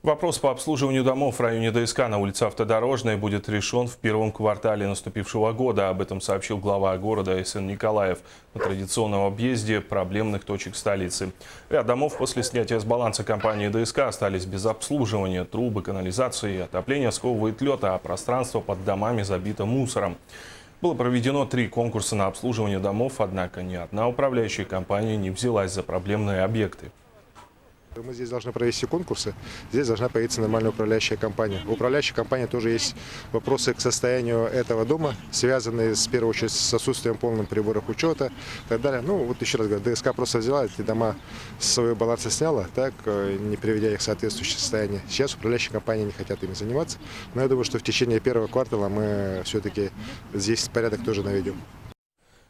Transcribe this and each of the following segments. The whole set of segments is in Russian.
Вопрос по обслуживанию домов в районе ДСК на улице Автодорожной будет решен в первом квартале наступившего года. Об этом сообщил глава города С.Н. Николаев на традиционном объезде проблемных точек столицы. Ряд домов после снятия с баланса компании ДСК остались без обслуживания. Трубы, канализации и отопления сковывает лед, а пространство под домами забито мусором. Было проведено 3 конкурса на обслуживание домов, однако ни одна управляющая компания не взялась за проблемные объекты. Мы здесь должны провести конкурсы, здесь должна появиться нормальная управляющая компания. У управляющей компании тоже есть вопросы к состоянию этого дома, связанные, в первую очередь, с отсутствием полных приборов учета и так далее. Ну, вот еще раз говорю, ДСК просто взяла эти дома с своего баланса сняла, так, не приведя их в соответствующее состояние. Сейчас управляющие компании не хотят ими заниматься, но я думаю, что в течение первого квартала мы все-таки здесь порядок тоже наведем.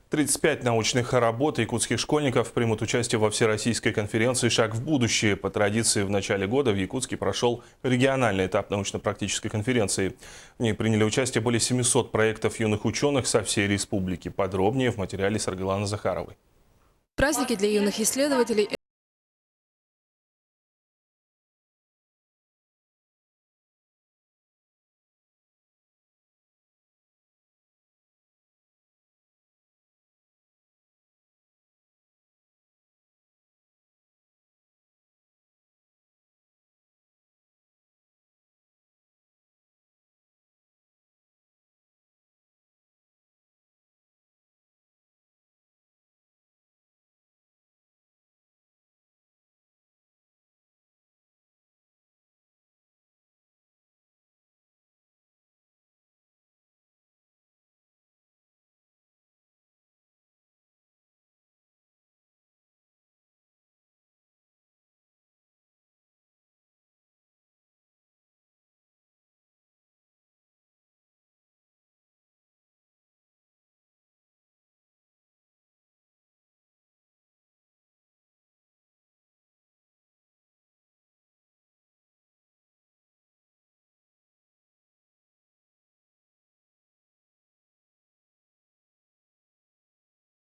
35 научных работ якутских школьников примут участие во всероссийской конференции «Шаг в будущее». По традиции в начале года в Якутске прошел региональный этап научно-практической конференции. В ней приняли участие более 700 проектов юных ученых со всей республики. Подробнее в материале Саргаланы Захаровой. Праздники для юных исследователей –